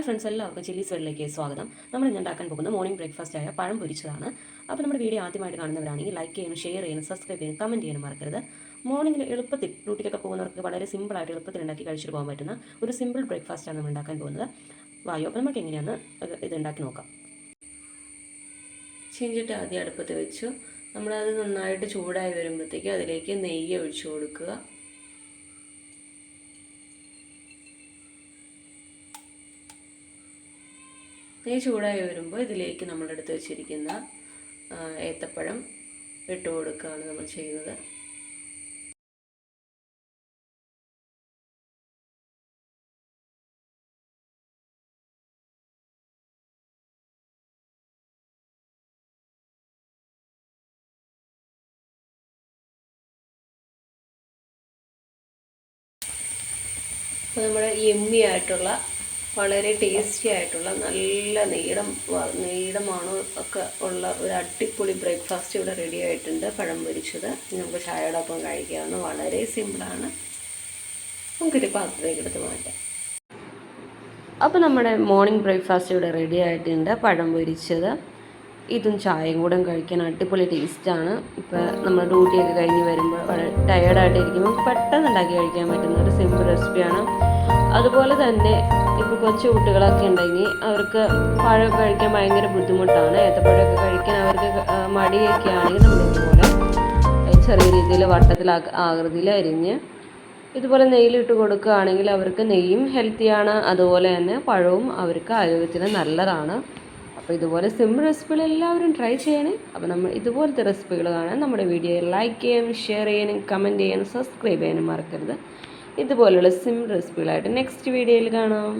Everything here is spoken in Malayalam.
ഫ്രണ്ട്സ്, എല്ലാവർക്കും ചില്ലി സൈഡിലേക്ക് സ്വാഗതം. നമ്മൾ ഇന്ന് ഉണ്ടാക്കാൻ പോകുന്ന മോർണിംഗ് ബ്രേക്ക്ഫാസ്റ്റ് ആയ പഴം പൊരിച്ചതാണ്. അപ്പോൾ നമ്മുടെ വീഡിയോ ആദ്യമായിട്ട് കാണുന്നവരാണെങ്കിൽ ലൈക്ക് ചെയ്യാനും ഷെയർ ചെയ്യാനും സബ്സ്ക്രൈബ് ചെയ്യാനും കമൻറ്റ് ചെയ്യാനും മറക്കരുത്. മോർണിംഗിൽ എളുപ്പത്തിൽ ഡ്യൂട്ടിക്കൊക്കെ പോകുന്നവർക്ക് വളരെ സിമ്പിളായിട്ട് എളുപ്പത്തിൽ ഉണ്ടാക്കി കഴിച്ചിട്ട് പോകാൻ പറ്റുന്ന ഒരു സിമ്പിൾ ബ്രേക്ക്ഫാസ്റ്റാണ് നമ്മൾ ഉണ്ടാക്കാൻ പോകുന്നത്. വായു. അപ്പോൾ നമുക്ക് എങ്ങനെയാണ് ഇത് ഉണ്ടാക്കി നോക്കാം. ചീഞ്ചട്ടി ആദ്യം അടുപ്പത്ത് വെച്ചു. നമ്മളത് നന്നായിട്ട് ചൂടായി വരുമ്പോഴത്തേക്ക് അതിലേക്ക് നെയ്യ് ഒഴിച്ചു കൊടുക്കുക. നെയ്യ് ചൂടായി വരുമ്പോൾ ഇതിലേക്ക് നമ്മളെടുത്ത് വെച്ചിരിക്കുന്ന ഏത്തപ്പഴം ഇട്ട് കൊടുക്കുകയാണ് നമ്മൾ ചെയ്യുന്നത്. അപ്പോൾ നമ്മുടെ യമ്മി ആയിട്ടുള്ള വളരെ ടേസ്റ്റി ആയിട്ടുള്ള നല്ല നീളമാണോ ഒക്കെ ഉള്ള ഒരു അടിപൊളി ബ്രേക്ക്ഫാസ്റ്റ് ഇവിടെ റെഡി ആയിട്ടുണ്ട്. പഴം പൊരിച്ചത് നമുക്ക് ചായയോടൊപ്പം കഴിക്കാവുന്ന വളരെ സിമ്പിളാണ്. നമുക്കൊരു പാത്രത്തിലേക്ക് എടുത്ത് മാറ്റാം. അപ്പോൾ നമ്മുടെ മോർണിംഗ് ബ്രേക്ക്ഫാസ്റ്റ് ഇവിടെ റെഡി ആയിട്ടുണ്ട്. പഴം പൊരിച്ചത് ഇതും ചായയും കൂടെ കഴിക്കാൻ അടിപൊളി ടേസ്റ്റാണ്. ഇപ്പോൾ നമ്മൾ ഡ്യൂട്ടിയൊക്കെ കഴിഞ്ഞ് വരുമ്പോൾ വളരെ ടയേർഡായിട്ടിരിക്കുമ്പോൾ പെട്ടെന്ന് ഉണ്ടാക്കി കഴിക്കാൻ പറ്റുന്ന ഒരു സിമ്പിൾ റെസിപ്പിയാണ്. അതുപോലെ തന്നെ ഇപ്പോൾ കൊച്ചു കുട്ടികളൊക്കെ ഉണ്ടെങ്കിൽ അവർക്ക് പഴമൊക്കെ കഴിക്കാൻ ഭയങ്കര ബുദ്ധിമുട്ടാണ്. ഏത്തപ്പഴമൊക്കെ കഴിക്കാൻ അവർക്ക് മടിയൊക്കെ ആണെങ്കിൽ നമ്മളിതുപോലെ ചെറിയ രീതിയിൽ വട്ടത്തിൽ ആകൃതിയിൽ അരിഞ്ഞ് ഇതുപോലെ നെയ്യിലിട്ട് കൊടുക്കുകയാണെങ്കിൽ അവർക്ക് നെയ്യും ഹെൽത്തിയാണ്, അതുപോലെ തന്നെ പഴവും അവർക്ക് ആരോഗ്യത്തിന് നല്ലതാണ്. അപ്പോൾ ഇതുപോലെ സിമ്പിൾ റെസിപ്പികൾ എല്ലാവരും ട്രൈ ചെയ്യണേ. അപ്പോൾ നമ്മൾ ഇതുപോലത്തെ റെസിപ്പികൾ കാണാൻ നമ്മുടെ വീഡിയോ ലൈക്ക് ചെയ്യാനും ഷെയർ ചെയ്യാനും കമൻറ്റ് ചെയ്യാനും സബ്സ്ക്രൈബ് ചെയ്യാനും മറക്കരുത്. ഇതുപോലുള്ള സിമ്പിൾ റെസിപ്പികളായിട്ട് നെക്സ്റ്റ് വീഡിയോയിൽ കാണാം.